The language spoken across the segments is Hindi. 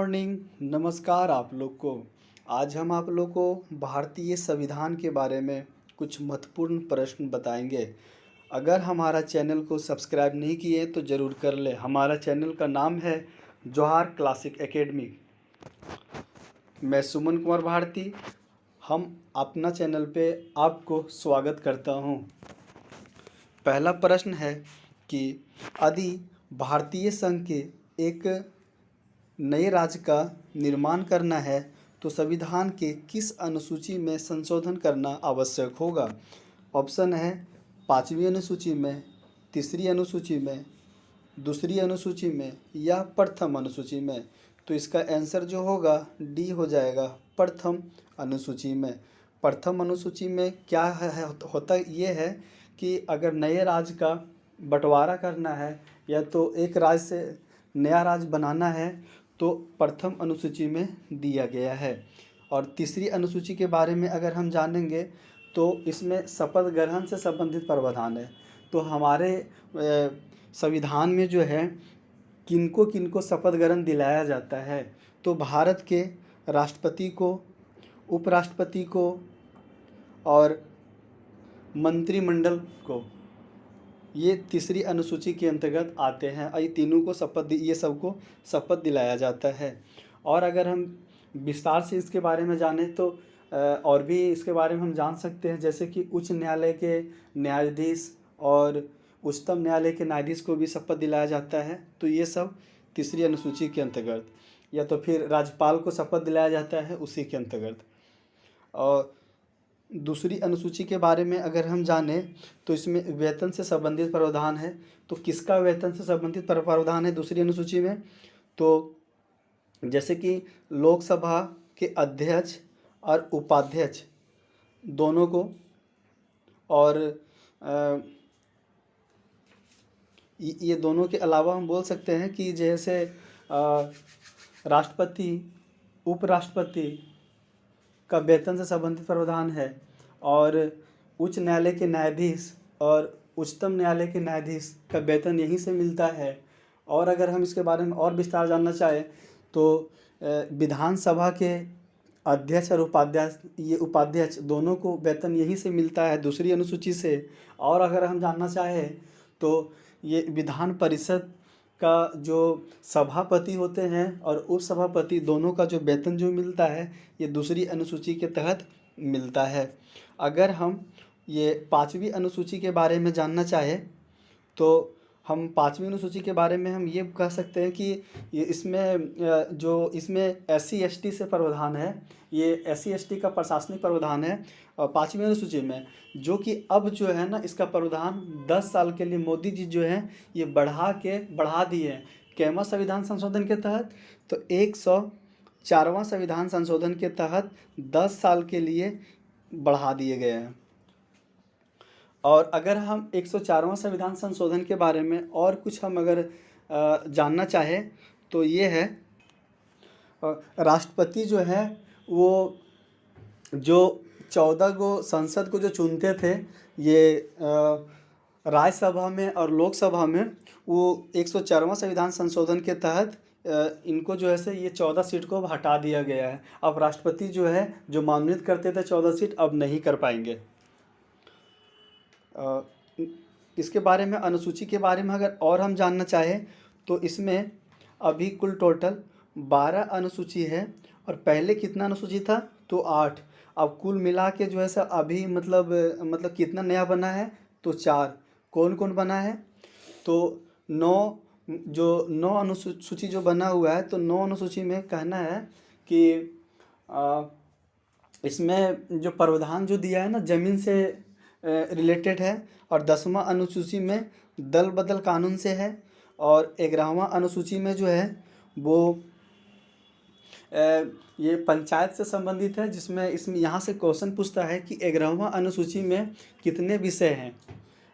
मॉर्निंग, नमस्कार आप लोग को। आज हम आप लोग को भारतीय संविधान के बारे में कुछ महत्वपूर्ण प्रश्न बताएंगे। अगर हमारा चैनल को सब्सक्राइब नहीं किए तो ज़रूर कर ले। हमारा चैनल का नाम है जौहर क्लासिक एकेडमी। मैं सुमन कुमार भारती, हम अपना चैनल पे आपको स्वागत करता हूँ। पहला प्रश्न है कि यदि भारतीय संघ के एक नए राज्य का निर्माण करना है तो संविधान के किस अनुसूची में संशोधन करना आवश्यक होगा। ऑप्शन है 5वीं अनुसूची में, 3री अनुसूची में, 2री अनुसूची में या प्रथम अनुसूची में। तो इसका आंसर जो होगा डी हो जाएगा, प्रथम अनुसूची में। प्रथम अनुसूची में क्या होता ये है कि अगर नए राज्य का बंटवारा करना है या तो एक राज्य से नया राज्य बनाना है तो प्रथम अनुसूची में दिया गया है। और 3री अनुसूची के बारे में अगर हम जानेंगे तो इसमें शपथ ग्रहण से संबंधित प्रावधान है। तो हमारे संविधान में जो है किनको किनको शपथ ग्रहण दिलाया जाता है, तो भारत के राष्ट्रपति को, उपराष्ट्रपति को और मंत्रिमंडल को, ये 3री अनुसूची के अंतर्गत आते हैं। ये तीनों को ये सबको शपथ दिलाया जाता है। और अगर हम विस्तार से इसके बारे में जानें तो और भी इसके बारे में हम जान सकते हैं, जैसे कि उच्च न्यायालय के न्यायाधीश और उच्चतम न्यायालय के न्यायाधीश को भी शपथ दिलाया जाता है। तो ये सब 3री अनुसूची के अंतर्गत, या तो फिर राज्यपाल को शपथ दिलाया जाता है उसी के अंतर्गत। और 2री अनुसूची के बारे में अगर हम जानें तो इसमें वेतन से संबंधित प्रावधान है। तो किसका वेतन से संबंधित प्रावधान है 2री अनुसूची में? तो जैसे कि लोकसभा के अध्यक्ष और उपाध्यक्ष दोनों को, और ये दोनों के अलावा हम बोल सकते हैं कि जैसे राष्ट्रपति, उपराष्ट्रपति का वेतन से संबंधित प्रावधान है, और उच्च न्यायालय के न्यायाधीश और उच्चतम न्यायालय के न्यायाधीश का वेतन यहीं से मिलता है। और अगर हम इसके बारे में और विस्तार जानना चाहें तो विधानसभा के अध्यक्ष और उपाध्यक्ष दोनों को वेतन यहीं से मिलता है 2री अनुसूची से। और अगर हम जानना चाहें तो ये विधान परिषद का जो सभापति होते हैं और उपसभापति दोनों का जो वेतन जो मिलता है ये 2री अनुसूची के तहत मिलता है। अगर हम ये 5वीं अनुसूची के बारे में जानना चाहें तो हम 5वीं अनुसूची के बारे में हम ये कह सकते हैं कि ये इसमें SC ST से प्रावधान है। ये SC ST का प्रशासनिक प्रावधान है। और 5वीं अनुसूची में जो कि अब जो है ना, इसका प्रावधान 10 साल के लिए मोदी जी जो हैं ये बढ़ा दिए हैं। कैमा संविधान संशोधन के तहत? तो 104वां संविधान संशोधन के तहत 10 साल के लिए बढ़ा दिए गए हैं। और अगर हम 104वां संविधान संशोधन के बारे में और कुछ हम अगर जानना चाहें तो ये है, राष्ट्रपति जो है वो जो 14 को संसद को जो चुनते थे, ये राज्यसभा में और लोकसभा में, वो 104वां संविधान संशोधन के तहत इनको जो है से ये 14 सीट को हटा दिया गया है। अब राष्ट्रपति जो है जो मनोनीत करते थे 14 सीट, अब नहीं कर पाएंगे। इसके बारे में, अनुसूची के बारे में अगर और हम जानना चाहें तो इसमें अभी कुल टोटल 12 अनुसूची है। और पहले कितना अनुसूची था? तो 8। अब कुल मिला के जो है सर अभी मतलब कितना नया बना है? तो 4। कौन कौन बना है? तो 9 अनुसूची जो बना हुआ है, तो 9 अनुसूची में कहना है कि इसमें जो प्रावधान जो दिया है ना, ज़मीन से रिलेटेड है। और 10वां अनुसूची में दल बदल कानून से है। और 11वां अनुसूची में जो है वो ये पंचायत से संबंधित है, जिसमें यहाँ से क्वेश्चन पूछता है कि 11वां अनुसूची में कितने विषय हैं।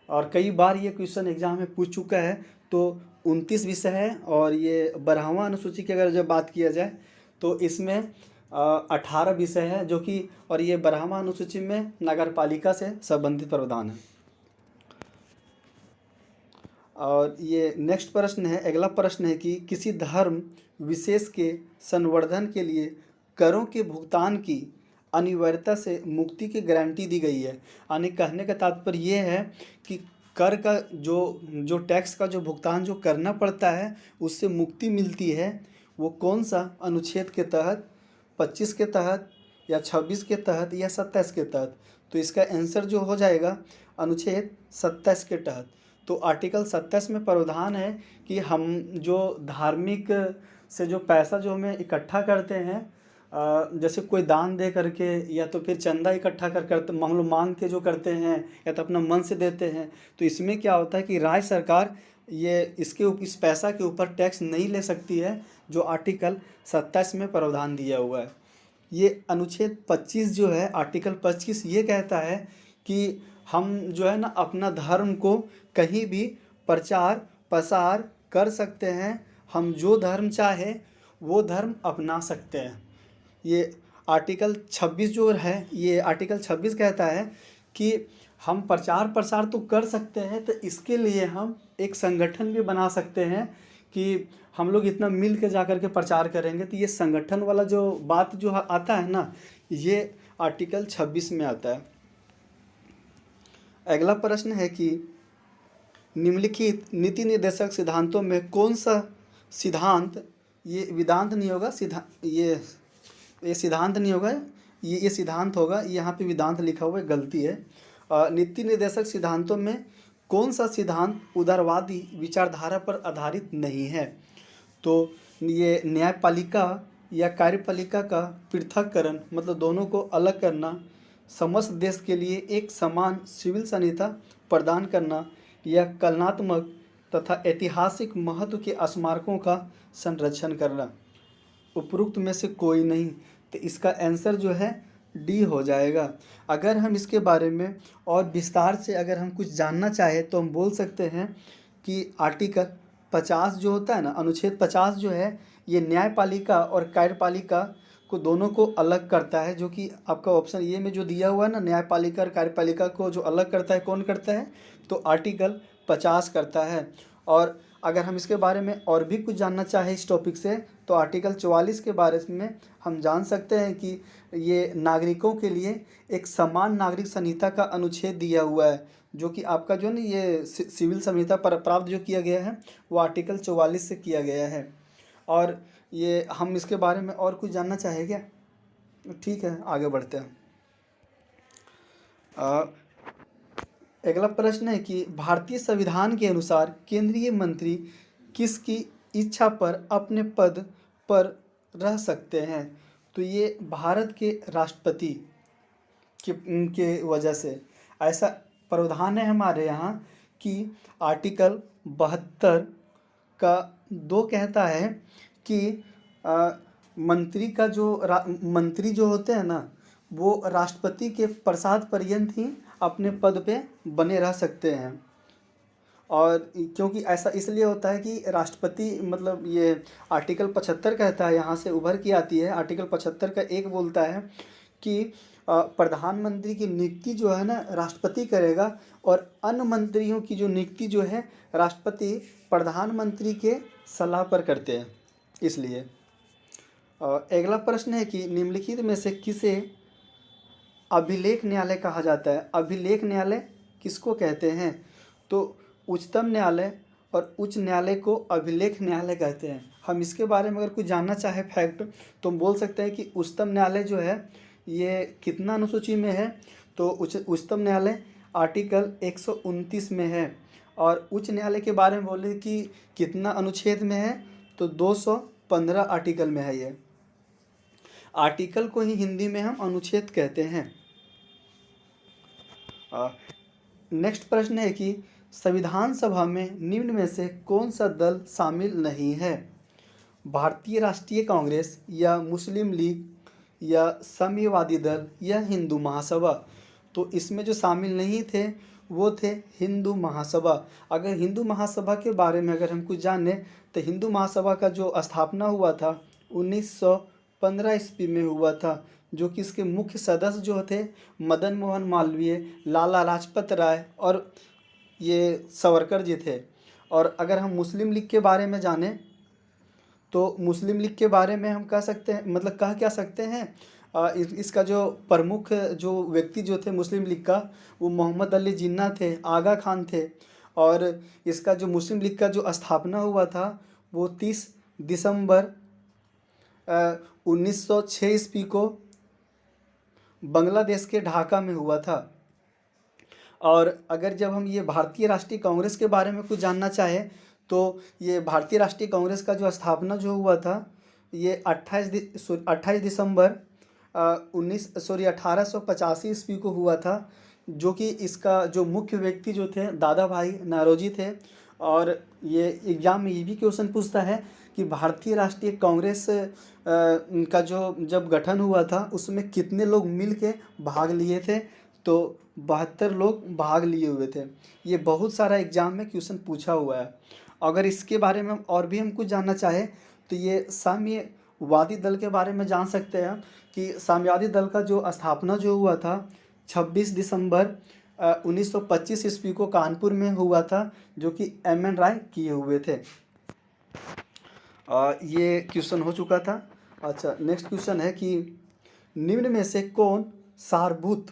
और कई बार ये क्वेश्चन एग्जाम में पूछ चुका है। तो 29 विषय है। और ये 12वां अनुसूची की अगर जब बात किया जाए तो इसमें 18 विषय है जो कि, और ये 12वां अनुसूची में नगरपालिका से संबंधित प्रावधान है। और ये नेक्स्ट प्रश्न है, अगला प्रश्न है कि किसी धर्म विशेष के संवर्धन के लिए करों के भुगतान की अनिवार्यता से मुक्ति की गारंटी दी गई है। यानी कहने का तात्पर्य ये है कि कर का जो जो टैक्स का जो भुगतान जो करना पड़ता है उससे मुक्ति मिलती है। वो कौन सा अनुच्छेद के तहत, 25 के तहत या 26 के तहत या 27 के तहत? तो इसका आंसर जो हो जाएगा अनुच्छेद 27 के तहत। तो आर्टिकल 27 में प्रावधान है कि हम जो धार्मिक से जो पैसा जो हमें इकट्ठा करते हैं, जैसे कोई दान दे करके या तो फिर चंदा इकट्ठा कर मान लो मांग के जो करते हैं या तो अपना मन से देते हैं, तो इसमें क्या होता है कि राज्य सरकार ये इस पैसा के ऊपर टैक्स नहीं ले सकती है, जो आर्टिकल 27 में प्रावधान दिया हुआ है। ये अनुच्छेद 25 जो है, आर्टिकल 25 ये कहता है कि हम जो है ना अपना धर्म को कहीं भी प्रचार प्रसार कर सकते हैं, हम जो धर्म चाहे वो धर्म अपना सकते हैं। ये आर्टिकल 26 जो है, ये आर्टिकल 26 कहता है कि हम प्रचार प्रसार तो कर सकते हैं, तो इसके लिए हम एक संगठन भी बना सकते हैं कि हम लोग इतना मिल के जा कर के प्रचार करेंगे। तो ये संगठन वाला जो बात जो आता है ना, ये आर्टिकल 26 में आता है। अगला प्रश्न है कि निम्नलिखित नीति निर्देशक सिद्धांतों में कौन सा सिद्धांत, ये वेदांत नहीं होगा, ये सिद्धांत नहीं होगा, ये सिद्धांत होगा, यहाँ पे वेदांत लिखा हुआ है, गलती है। नीति निर्देशक सिद्धांतों में कौन सा सिद्धांत उदारवादी विचारधारा पर आधारित नहीं है? तो ये न्यायपालिका या कार्यपालिका का पृथक्करण, मतलब दोनों को अलग करना, समस्त देश के लिए एक समान सिविल संहिता प्रदान करना, या कलात्मक तथा ऐतिहासिक महत्व के स्मारकों का संरक्षण करना। उपरोक्त में से कोई नहीं, तो इसका आंसर जो है डी हो जाएगा। अगर हम इसके बारे में और विस्तार से अगर हम कुछ जानना चाहें तो हम बोल सकते हैं कि आर्टिकल 50 जो होता है ना, अनुच्छेद 50 जो है, ये न्यायपालिका और कार्यपालिका को दोनों को अलग करता है, जो कि आपका ऑप्शन ए में जो दिया हुआ है ना, न्यायपालिका और कार्यपालिका को जो अलग करता है, कौन करता है? तो आर्टिकल 50 करता है। और अगर हम इसके बारे में और भी कुछ जानना चाहें इस टॉपिक से, तो आर्टिकल 44 के बारे में हम जान सकते हैं कि ये नागरिकों के लिए एक समान नागरिक संहिता का अनुच्छेद दिया हुआ है, जो कि आपका जो है ना ये सिविल संहिता पर प्राप्त जो किया गया है वो आर्टिकल 44 से किया गया है। और ये हम इसके बारे में और कुछ जानना चाहें क्या? ठीक है, आगे बढ़ते हैं। अगला प्रश्न है कि भारतीय संविधान के अनुसार केंद्रीय मंत्री किसकी इच्छा पर अपने पद पर रह सकते हैं? तो ये भारत के राष्ट्रपति के वजह से ऐसा प्रावधान है हमारे यहाँ कि आर्टिकल 72 का 2 कहता है कि मंत्री जो होते हैं ना, वो राष्ट्रपति के प्रसाद पर्यंत ही अपने पद पे बने रह सकते हैं। और क्योंकि ऐसा इसलिए होता है कि राष्ट्रपति, मतलब ये आर्टिकल 75 कहता है, यहाँ से उभर के आती है। आर्टिकल 75 का 1 बोलता है कि प्रधानमंत्री की नियुक्ति जो है ना राष्ट्रपति करेगा, और अन्य मंत्रियों की जो नियुक्ति जो है राष्ट्रपति प्रधानमंत्री के सलाह पर करते हैं। इसलिए अगला प्रश्न है कि निम्नलिखित में से किसे अभिलेख न्यायालय कहा जाता है? अभिलेख न्यायालय किसको कहते हैं? तो उच्चतम न्यायालय और उच्च न्यायालय को अभिलेख न्यायालय कहते हैं। हम इसके बारे में अगर कुछ जानना चाहे फैक्ट, तो हम बोल सकते हैं कि उच्चतम न्यायालय जो है ये कितना अनुसूची में है? तो उच्चतम न्यायालय आर्टिकल 129 में है। और उच्च न्यायालय के बारे में बोले कि कितना अनुच्छेद में है? तो 215 आर्टिकल में है। ये आर्टिकल को ही हिंदी में हम अनुच्छेद कहते हैं। नेक्स्ट प्रश्न है कि संविधान सभा में निम्न में से कौन सा दल शामिल नहीं है? भारतीय राष्ट्रीय कांग्रेस या मुस्लिम लीग या साम्यवादी दल या हिंदू महासभा? तो इसमें जो शामिल नहीं थे वो थे हिंदू महासभा। अगर हिंदू महासभा के बारे में अगर हम कुछ जाने, तो हिंदू महासभा का जो स्थापना हुआ था 1915 ईस्वी में हुआ था, जो कि इसके मुख्य सदस्य जो थे मदन मोहन मालवीय, लाला लाजपत राय और ये सावरकर जी थे। और अगर हम मुस्लिम लीग के बारे में जानें तो मुस्लिम लीग के बारे में हम कह सकते हैं, मतलब कह क्या सकते हैं, इसका जो प्रमुख जो व्यक्ति जो थे मुस्लिम लीग का, वो मोहम्मद अली जिन्ना थे, आगा खान थे। और इसका जो मुस्लिम लीग का जो स्थापना हुआ था वो 30 दिसंबर 1906 ईस्वी को बांग्लादेश के ढाका में हुआ था। और अगर जब हम ये भारतीय राष्ट्रीय कांग्रेस के बारे में कुछ जानना चाहें, तो ये भारतीय राष्ट्रीय कांग्रेस का जो स्थापना जो हुआ था ये 28 दिसंबर 1885 ईस्वी को हुआ था। जो कि इसका जो मुख्य व्यक्ति जो थे दादा भाई नौरोजी थे। और ये एग्ज़ाम में ये भी क्वेश्चन पूछता है कि भारतीय राष्ट्रीय कांग्रेस का जो जब गठन हुआ था उसमें कितने लोग मिल के भाग लिए थे, तो 72 लोग भाग लिए हुए थे। ये बहुत सारा एग्ज़ाम में क्वेश्चन पूछा हुआ है। अगर इसके बारे में और भी हम कुछ जानना चाहें तो ये साम्यवादी दल के बारे में जान सकते हैं कि साम्यवादी दल का जो स्थापना जो हुआ था 26 दिसंबर 1925 ईस्वी को कानपुर में हुआ था, जो कि एम.एन. राय किए हुए थे। ये क्वेश्चन हो चुका था। अच्छा, नेक्स्ट क्वेश्चन है कि निम्न में से कौन सारभूत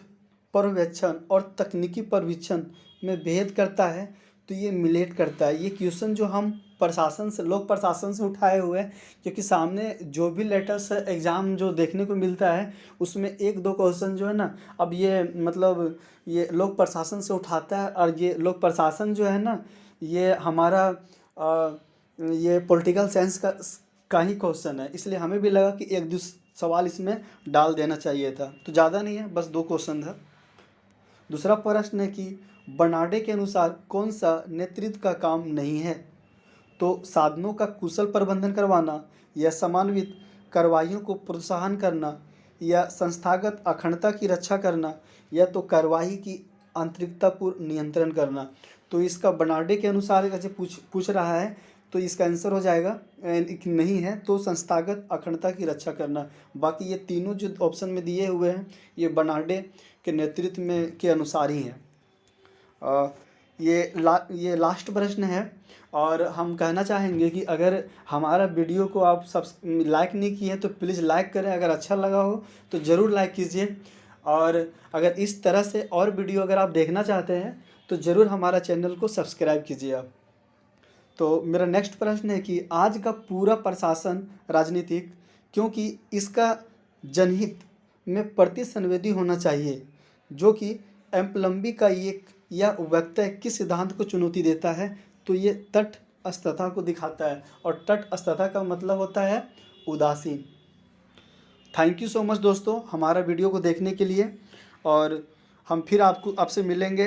पर्यवेक्षण और तकनीकी पर्यवेक्षण में भेद करता है, तो ये मिलेट करता है। ये क्वेश्चन जो हम प्रशासन से, लोक प्रशासन से उठाए हुए हैं, क्योंकि सामने जो भी लेटेस्ट एग्ज़ाम जो देखने को मिलता है उसमें एक दो क्वेश्चन जो है ना, अब ये मतलब ये लोक प्रशासन से उठाता है। और ये लोक प्रशासन जो है ना, ये हमारा ये पॉलिटिकल साइंस का ही क्वेश्चन है, इसलिए हमें भी लगा कि एक दो सवाल इसमें डाल देना चाहिए था। तो ज़्यादा नहीं है, बस 2 क्वेश्चन था। दूसरा प्रश्न है कि बर्नार्डे के अनुसार कौन सा नेतृत्व का काम नहीं है, तो साधनों का कुशल प्रबंधन करवाना, या समन्वित कार्रवाइयों को प्रोत्साहन करना, या संस्थागत अखंडता की रक्षा करना, या तो कार्यवाही की आंतरिकतापूर्ण नियंत्रण करना। तो इसका बर्नार्डे के अनुसार अगर पूछ रहा है तो इसका आंसर हो जाएगा नहीं है तो संस्थागत अखंडता की रक्षा करना। बाकी ये तीनों जो ऑप्शन में दिए हुए हैं ये बर्नार्डे के नेतृत्व में के अनुसार ही हैं। ये लास्ट प्रश्न है। और हम कहना चाहेंगे कि अगर हमारा वीडियो को आप लाइक नहीं किए तो प्लीज़ लाइक करें। अगर अच्छा लगा हो तो ज़रूर लाइक कीजिए। और अगर इस तरह से और वीडियो अगर आप देखना चाहते हैं तो ज़रूर हमारा चैनल को सब्सक्राइब कीजिए आप। तो मेरा नेक्स्ट प्रश्न है कि आज का पूरा प्रशासन राजनीतिक, क्योंकि इसका जनहित में प्रतिसंवेदी होना चाहिए, जो कि एम्पलम्बी का एक या व्यक्ति किस सिद्धांत को चुनौती देता है, तो ये तटस्थता को दिखाता है। और तटस्थता का मतलब होता है उदासीन। थैंक यू सो मच दोस्तों हमारा वीडियो को देखने के लिए। और हम फिर आपसे मिलेंगे